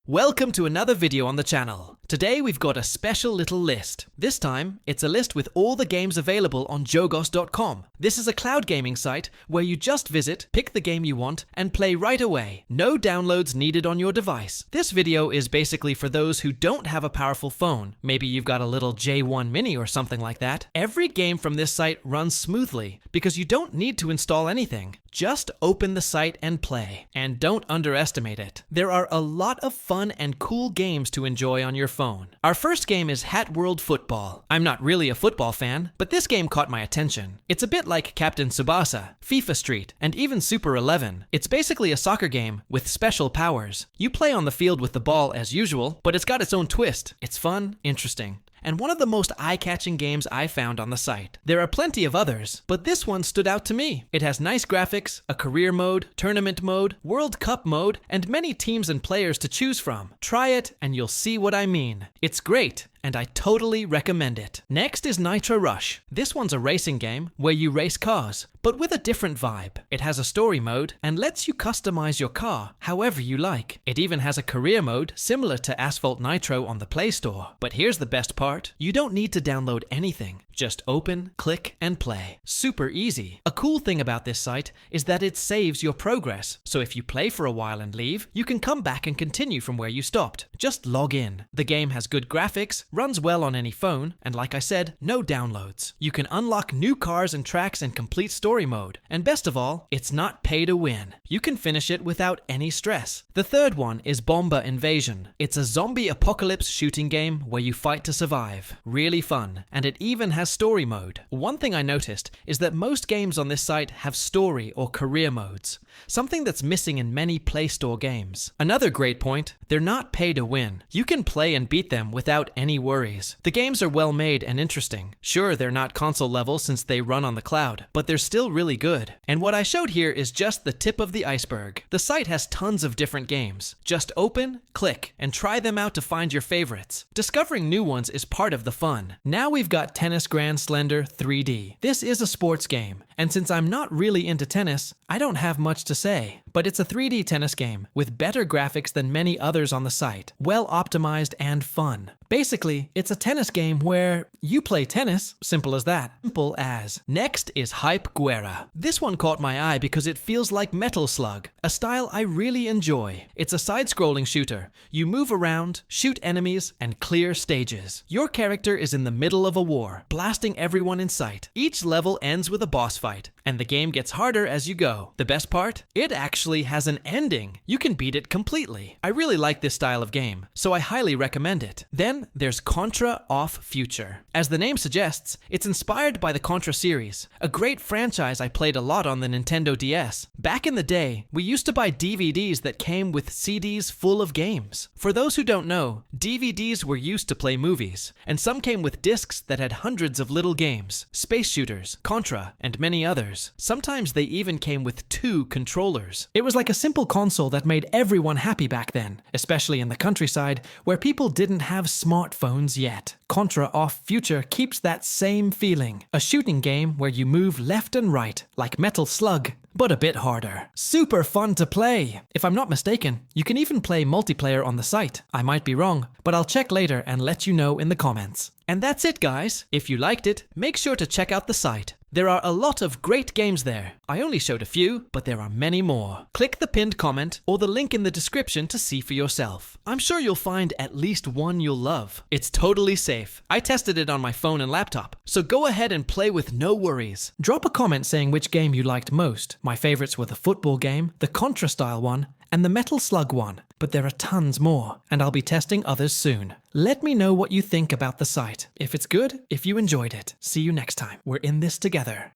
Welcome to another video on the channel. Today we've got a special little list. This time, it's a list with all the games available on jogos.com. This is a cloud gaming site where you just visit, pick the game you want, and play right away. No downloads needed on your device. This video is basically for those who don't have a powerful phone. Maybe you've got a little J1 Mini or something like that. Every game from this site runs smoothly because you don't need to install anything. Just open the site and play. And don't underestimate it. There are a lot of fun and cool games to enjoy on your phone. Our first game is Hat World Football. I'm not really a football fan, but this game caught my attention. It's a bit like Captain Tsubasa, FIFA Street, and even Super 11. It's basically a soccer game with special powers. You play on the field with the ball as usual, but it's got its own twist. It's fun, interesting, and one of the most eye-catching games I found on the site. There are plenty of others, but this one stood out to me. It has nice graphics, a career mode, tournament mode, World Cup mode, and many teams and players to choose from. Try it and you'll see what I mean. It's great, and I totally recommend it. Next is Nitro Rush. This one's a racing game where you race cars, but with a different vibe. It has a story mode and lets you customize your car however you like. It even has a career mode similar to Asphalt Nitro on the Play Store. But here's the best part. You don't need to download anything. Just open, click, and play. Super easy. A cool thing about this site is that it saves your progress. So if you play for a while and leave, you can come back and continue from where you stopped. Just log in. The game has good graphics, runs well on any phone, and like I said, no downloads. You can unlock new cars and tracks and complete story mode. And best of all, it's not pay to win. You can finish it without any stress. The third one is Bomba Invasion. It's a zombie apocalypse shooting game where you fight to survive. Really fun. And it even has story mode. One thing I noticed is that most games on this site have story or career modes, something that's missing in many Play Store games. Another great point, they're not pay to win. You can play and beat them without any worries. The games are well made and interesting. Sure, they're not console level since they run on the cloud, but they're still really good. And what I showed here is just the tip of the iceberg. The site has tons of different games. Just open, click, and try them out to find your favorites. Discovering new ones is part of the fun. Now we've got Tennis Grand Slender 3D. This is a sports game, and since I'm not really into tennis, I don't have much to say. But it's a 3D tennis game with better graphics than many others on the site, well optimized and fun. Basically, it's a tennis game where you play tennis, simple as that. Simple as. Next is Hype Guerra. This one caught my eye because it feels like Metal Slug, a style I really enjoy. It's a side-scrolling shooter. You move around, shoot enemies, and clear stages. Your character is in the middle of a war, blasting everyone in sight. Each level ends with a boss fight, and the game gets harder as you go. The best part? It actually has an ending. You can beat it completely. I really like this style of game, so I highly recommend it. Then there's Contra Off Future. As the name suggests, it's inspired by the Contra series, a great franchise I played a lot on the Nintendo DS. Back in the day, we used to buy DVDs that came with CDs full of games. For those who don't know, DVDs were used to play movies, and some came with discs that had hundreds of little games, space shooters, Contra, and many others. Sometimes they even came with 2 controllers. It was like a simple console that made everyone happy back then, especially in the countryside where people didn't have smartphones yet. Contra Off Future keeps that same feeling. A shooting game where you move left and right, like Metal Slug, but a bit harder. Super fun to play. If I'm not mistaken, you can even play multiplayer on the site. I might be wrong, but I'll check later and let you know in the comments. And that's it, guys. If you liked it, make sure to check out the site. There are a lot of great games there. I only showed a few, but there are many more. Click the pinned comment or the link in the description to see for yourself. I'm sure you'll find at least one you'll love. It's totally safe. I tested it on my phone and laptop, so go ahead and play with no worries. Drop a comment saying which game you liked most. My favorites were the football game, the Contra style one, and the Metal Slug one, but there are tons more, and I'll be testing others soon. Let me know what you think about the site. If it's good, if you enjoyed it. See you next time. We're in this together.